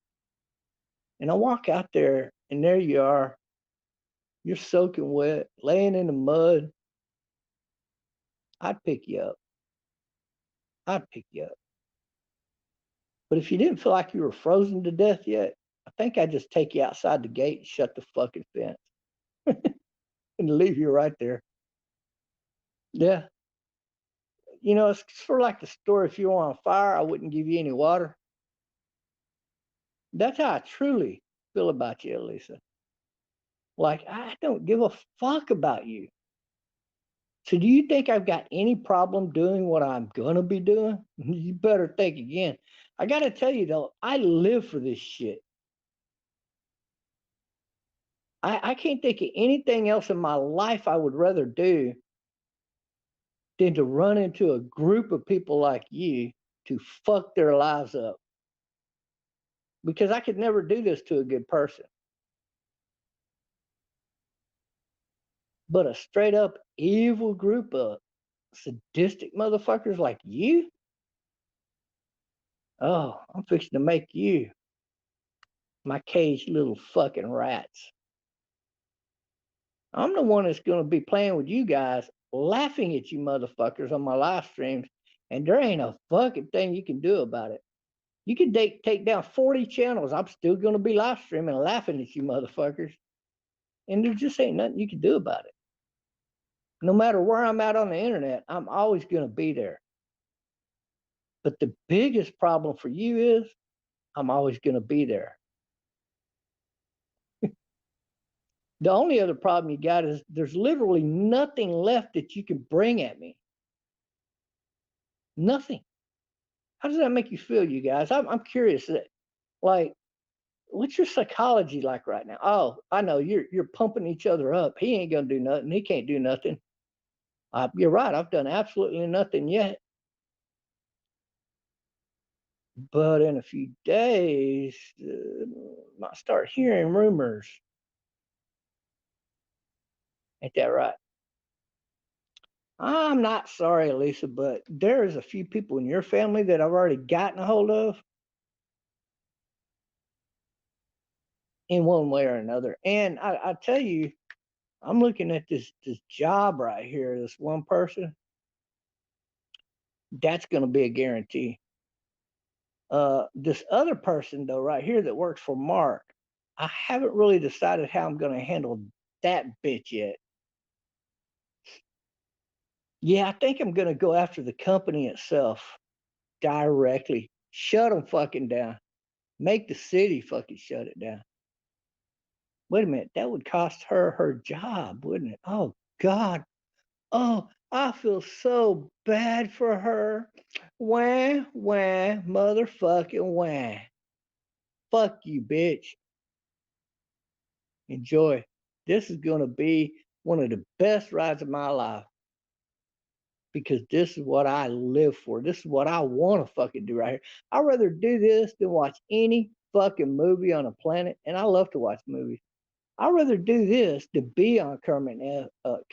[SPEAKER 1] And I walk out there, and there you are. You're soaking wet, laying in the mud. I'd pick you up. I'd pick you up. But if you didn't feel like you were frozen to death yet, I think I'd just take you outside the gate and shut the fucking fence and leave you right there. Yeah. It's sort of like the story if you were on fire, I wouldn't give you any water. That's how I truly feel about you, Lisa. Like, I don't give a fuck about you. So do you think I've got any problem doing what I'm going to be doing? You better think again. I got to tell you, though, I live for this shit. I can't think of anything else in my life I would rather do than to run into a group of people like you to fuck their lives up. Because I could never do this to a good person. But a straight up evil group of sadistic motherfuckers like you? Oh, I'm fixing to make you my caged little fucking rats. I'm the one that's going to be playing with you guys, laughing at you motherfuckers on my live streams, and there ain't a fucking thing you can do about it. You can take down 40 channels. I'm still going to be live streaming and laughing at you motherfuckers. And there just ain't nothing you can do about it. No matter where I'm at on the internet, I'm always going to be there. But the biggest problem for you is I'm always going to be there. The only other problem you got is there's literally nothing left that you can bring at me. Nothing. How does that make you feel, you guys? I'm curious. Like, what's your psychology like right now? Oh, I know you're pumping each other up. He ain't gonna do nothing. He can't do nothing. You're right. I've done absolutely nothing yet. But in a few days, might start hearing rumors. Ain't that right? I'm not sorry, Lisa, but there's a few people in your family that I've already gotten a hold of in one way or another. And I tell you, I'm looking at this job right here, this one person. That's going to be a guarantee. This other person, though, right here that works for Mark, I haven't really decided how I'm going to handle that bitch yet. Yeah, I think I'm going to go after the company itself directly. Shut them fucking down. Make the city fucking shut it down. Wait a minute, that would cost her her job, wouldn't it? Oh, God. Oh, I feel so bad for her. Wah, wah, motherfucking wah. Fuck you, bitch. Enjoy. This is going to be one of the best rides of my life because this is what I live for. This is what I want to fucking do right here. I'd rather do this than watch any fucking movie on the planet. And I love to watch movies. I'd rather do this than be on Kermit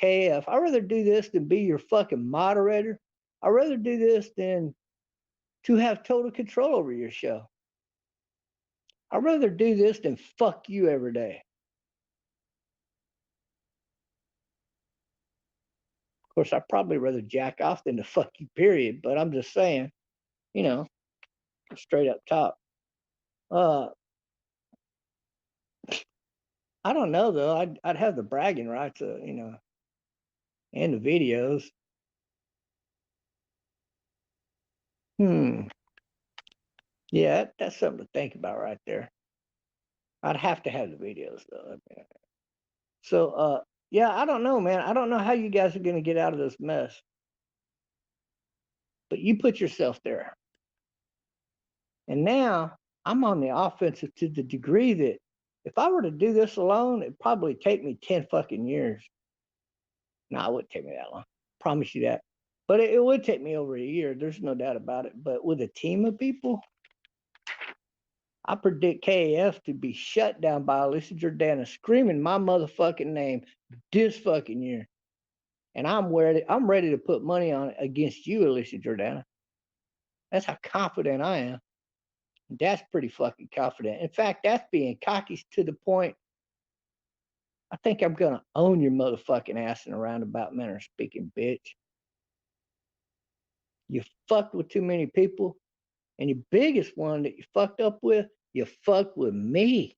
[SPEAKER 1] KF. I'd rather do this than be your fucking moderator. I'd rather do this than to have total control over your show. I'd rather do this than fuck you every day. Of course, I'd probably rather jack off than to fuck you, period. But I'm just saying, you know, straight up top. Uh, I don't know though. I'd have the bragging rights, and the videos. Hmm. Yeah, that's something to think about right there. I'd have to have the videos though. So, yeah, I don't know, man. I don't know how you guys are gonna get out of this mess, but you put yourself there. And now I'm on the offensive to the degree that if I were to do this alone, it'd probably take me 10 fucking years. No, it wouldn't take me that long. Promise you that. But it would take me over a year. There's no doubt about it. But with a team of people, I predict KAF to be shut down by Alicia Jordana screaming my motherfucking name this fucking year. And I'm ready to put money on it against you, Alicia Jordana. That's how confident I am. That's pretty fucking confident. In fact, that's being cocky to the point I think I'm gonna own your motherfucking ass in a roundabout manner of speaking, bitch. You fucked with too many people, and your biggest one that you fucked up with, you fucked with me.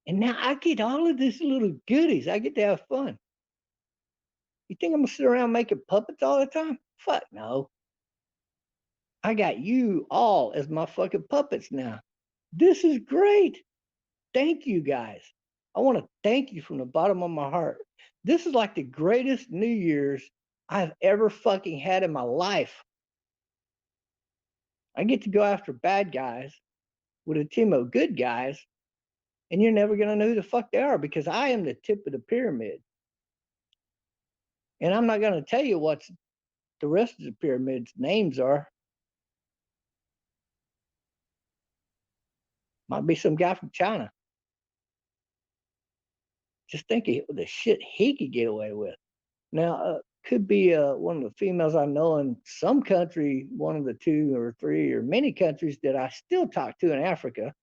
[SPEAKER 1] And now I get all of these little goodies. I get to have fun. You think I'm gonna sit around making puppets all the time? Fuck no. I got you all as my fucking puppets now. This is great. Thank you guys. I want to thank you from the bottom of my heart. This is like the greatest New Year's I've ever fucking had in my life. I get to go after bad guys with a team of good guys, and you're never going to know who the fuck they are because I am the tip of the pyramid. And I'm not going to tell you what the rest of the pyramid's names are. Might be some guy from China. Just think of the shit he could get away with. Now, could be one of the females I know in some country, one of the 2 or 3 or many countries that I still talk to in Africa.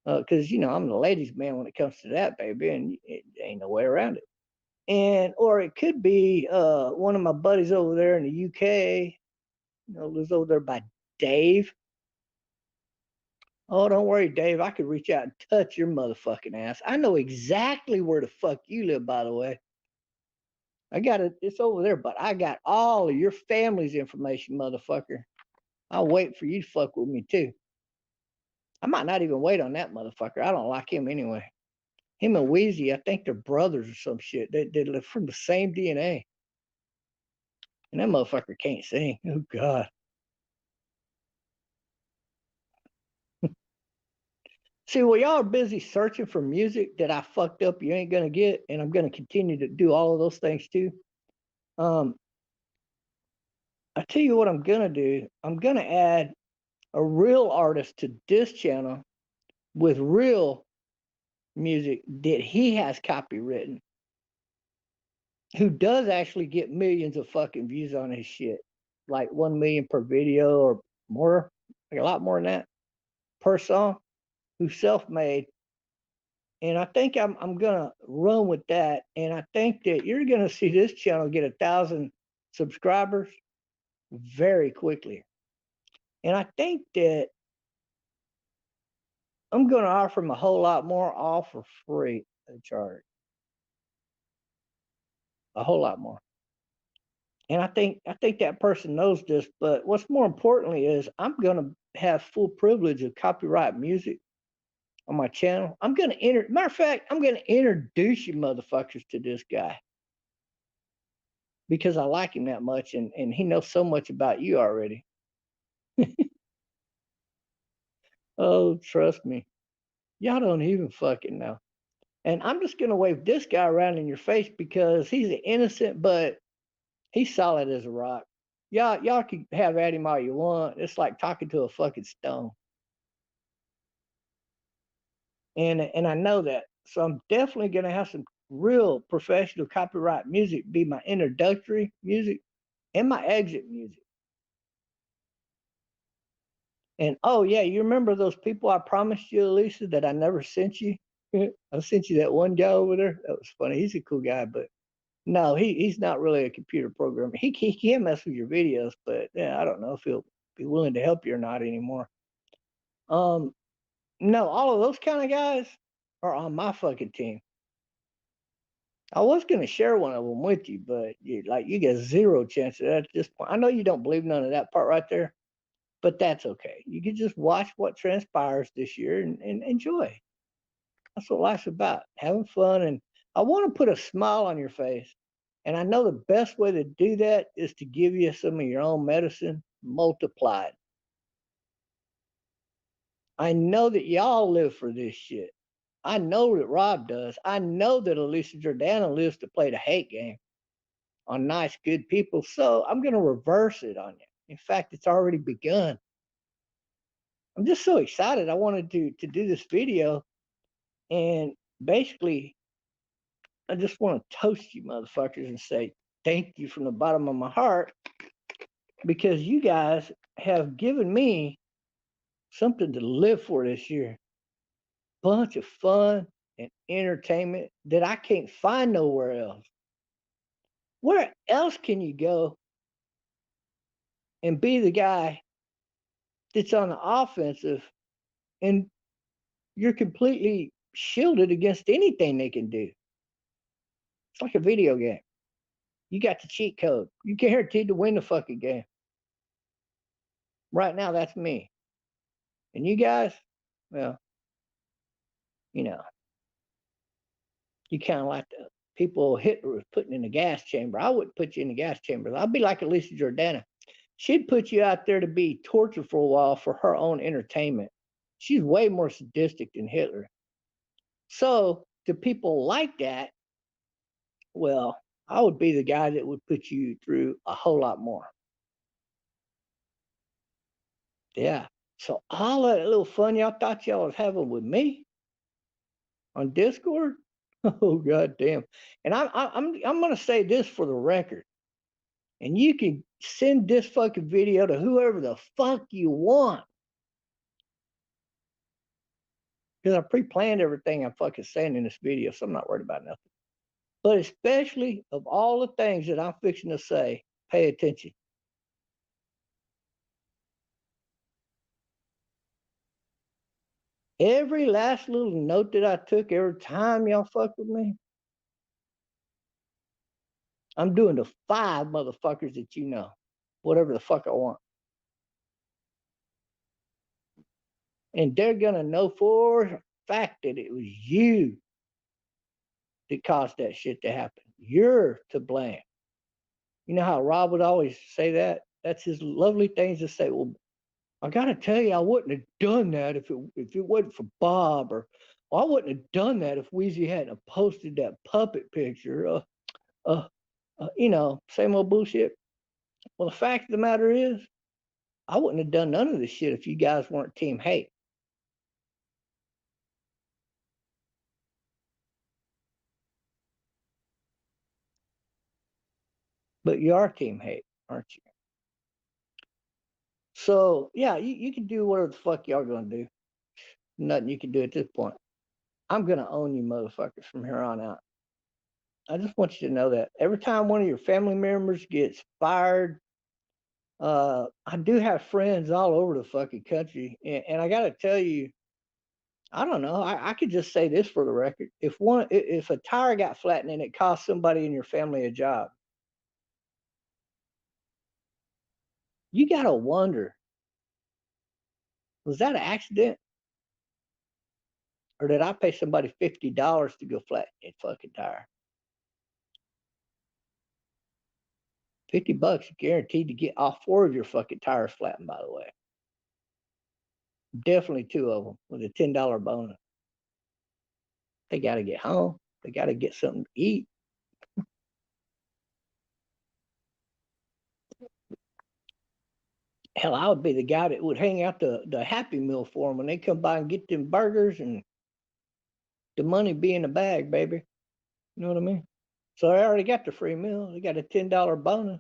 [SPEAKER 1] Because I'm the ladies' man when it comes to that, baby, and it ain't no way around it. And or it could be one of my buddies over there in the UK, lives over there by Dave. Oh, don't worry, Dave. I could reach out and touch your motherfucking ass. I know exactly where the fuck you live, by the way. I got it. It's over there, but I got all of your family's information, motherfucker. I'll wait for you to fuck with me too. I might not even wait on that motherfucker. I don't like him anyway. Him and Wheezy, I think they're brothers or some shit. They live from the same DNA. And that motherfucker can't sing. Oh God. See, while y'all are busy searching for music that I fucked up you ain't gonna get, and I'm gonna continue to do all of those things too. Um, I tell you what I'm gonna do. I'm gonna add a real artist to this channel with real music that he has copywritten, who does actually get millions of fucking views on his shit, like 1 million per video or more, like a lot more than that per song, who's self-made. And I think I'm gonna run with that. And I think that you're gonna see this channel get 1,000 subscribers very quickly. And I think that I'm gonna offer him a whole lot more all for free at a charge. A whole lot more. And I think that person knows this, but what's more importantly is I'm gonna have full privilege of copyright music on my channel. Matter of fact, I'm gonna introduce you motherfuckers to this guy because I like him that much, and he knows so much about you already. Oh, trust me. Y'all don't even fucking know. And I'm just gonna wave this guy around in your face because he's an innocent, but he's solid as a rock. Y'all can have at him all you want. It's like talking to a fucking stone. And I know that. So I'm definitely gonna have some real professional copyright music be my introductory music and my exit music. And oh yeah, you remember those people I promised you, Elisa, that I never sent you? I sent you that one guy over there. That was funny. He's a cool guy, but no, he's not really a computer programmer. He can mess with your videos, but yeah, I don't know if he'll be willing to help you or not anymore. Um, no, all of those kind of guys are on my fucking team. I was gonna share one of them with you, but you get zero chance of that at this point. I know you don't believe none of that part right there, but that's okay. You can just watch what transpires this year and enjoy. That's what life's about, having fun. And I want to put a smile on your face. And I know the best way to do that is to give you some of your own medicine multiplied. I know that y'all live for this shit. I know that Rob does. I know that Alicia Jordana lives to play the hate game on nice, good people. So I'm going to reverse it on you. In fact, it's already begun. I'm just so excited. I wanted to do this video, and basically I just want to toast you motherfuckers and say thank you from the bottom of my heart, because you guys have given me something to live for this year. Bunch of fun and entertainment that I can't find nowhere else. Where else can you go and be the guy that's on the offensive and you're completely shielded against anything they can do? It's like a video game. You got the cheat code. You guaranteed to win the fucking game. Right now, that's me. And you guys, well, you know, you kind of like the people Hitler was putting in the gas chamber. I wouldn't put you in the gas chamber. I'd be like Alicia Jordana. She'd put you out there to be tortured for a while for her own entertainment. She's way more sadistic than Hitler. So to people like that, well, I would be the guy that would put you through a whole lot more. Yeah. So all that little fun y'all thought y'all was having with me on Discord, oh god damn! And I'm gonna say this for the record. And you can send this fucking video to whoever the fuck you want. Because I pre-planned everything I'm fucking saying in this video, so I'm not worried about nothing. But especially of all the things that I'm fixing to say, pay attention. Every last little note that I took every time y'all fuck with me, I'm doing to 5 motherfuckers that you know, whatever the fuck I want. And they're gonna know for a fact that it was you that caused that shit to happen. You're to blame. You know how Rob would always say that? That's his lovely things to say. Well, I gotta tell you, I wouldn't have done that if it wasn't for Bob, or well, I wouldn't have done that if Weezy hadn't posted that puppet picture. You know, same old bullshit. Well, the fact of the matter is, I wouldn't have done none of this shit if you guys weren't Team Hate. But you are Team Hate, aren't you? So yeah, you can do whatever the fuck y'all gonna do. Nothing you can do at this point. I'm gonna own you motherfuckers from here on out. I just want you to know that every time one of your family members gets fired, I do have friends all over the fucking country, and I gotta tell you, I don't know. I could just say this for the record: if a tire got flattened and it cost somebody in your family a job, you gotta wonder, was that an accident, or did I pay somebody $50 to go flatten that fucking tire? $50 guaranteed to get all 4 of your fucking tires flattened, by the way. Definitely 2 of them with a $10 bonus. They got to get home. They got to get something to eat. Hell, I would be the guy that would hang out the Happy Meal for them when they come by and get them burgers, and the money be in the bag, baby. You know what I mean? So they already got the free meal. They got a $10 bonus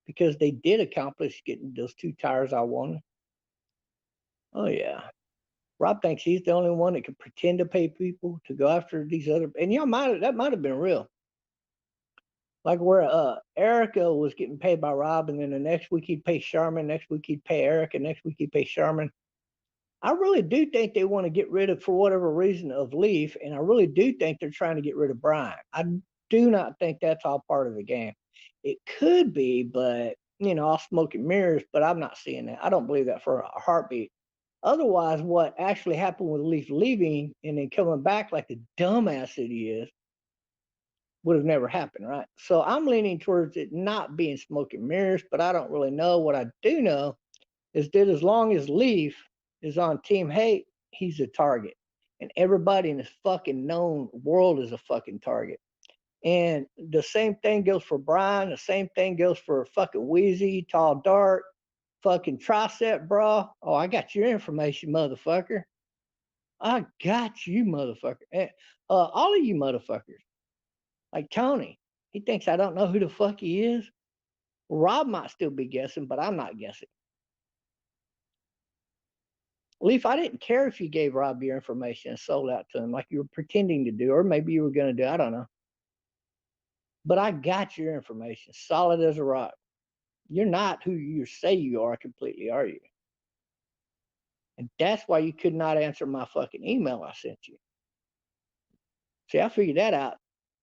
[SPEAKER 1] because they did accomplish getting those 2 tires I wanted. Oh, yeah. Rob thinks he's the only one that can pretend to pay people to go after these other, and that might have been real. Like where Erica was getting paid by Rob, and then the next week he'd pay Sharman, next week he'd pay Erica, next week he'd pay Sharman. I really do think they want to get rid of, for whatever reason, of Leaf, and I really do think they're trying to get rid of Brian. I do not think that's all part of the game. It could be, but you know, all smoke and mirrors. But I'm not seeing that. I don't believe that for a heartbeat. Otherwise, what actually happened with Leaf leaving and then coming back like the dumbass that he is would have never happened, right? So I'm leaning towards it not being smoke and mirrors, but I don't really know. What I do know is that as long as Leaf is on Team Hate, he's a target. And everybody in this fucking known world is a fucking target. And the same thing goes for Brian. The same thing goes for fucking Wheezy, Tall Dark, fucking Tricep, bro. Oh, I got your information, motherfucker. I got you, motherfucker. And, all of you motherfuckers. Like Tony, he thinks I don't know who the fuck he is. Rob might still be guessing, but I'm not guessing. Leaf, I didn't care if you gave Rob your information and sold out to him like you were pretending to do, or maybe you were going to do. I don't know. But I got your information, solid as a rock. You're not who you say you are completely, are you? And that's why you could not answer my fucking email I sent you. See, I figured that out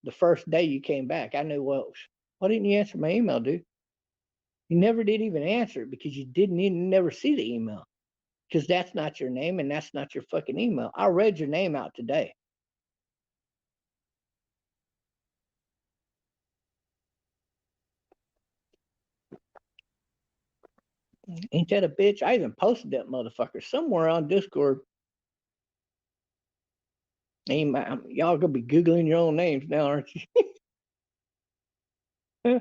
[SPEAKER 1] the first day you came back. I knew, well, why didn't you answer my email, dude? You never did even answer it because you didn't even never see the email. Because that's not your name and that's not your fucking email. I read your name out today. Ain't that a bitch? I even posted that motherfucker somewhere on Discord. Y'all gonna be Googling your own names now, aren't you?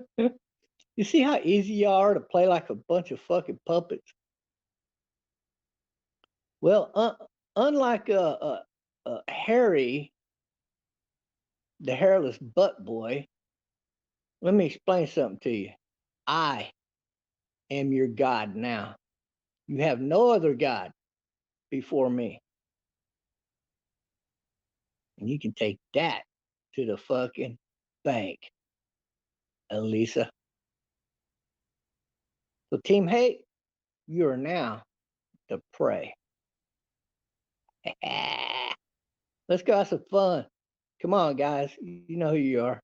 [SPEAKER 1] You see how easy y'all are to play like a bunch of fucking puppets? Well, unlike Harry, the hairless butt boy, Let me explain something to you. I am your God now. You have no other God before me. And you can take that to the fucking bank, Elisa. So, Team Hate, you are now the prey. Let's go have some fun. Come on, guys. You know who you are.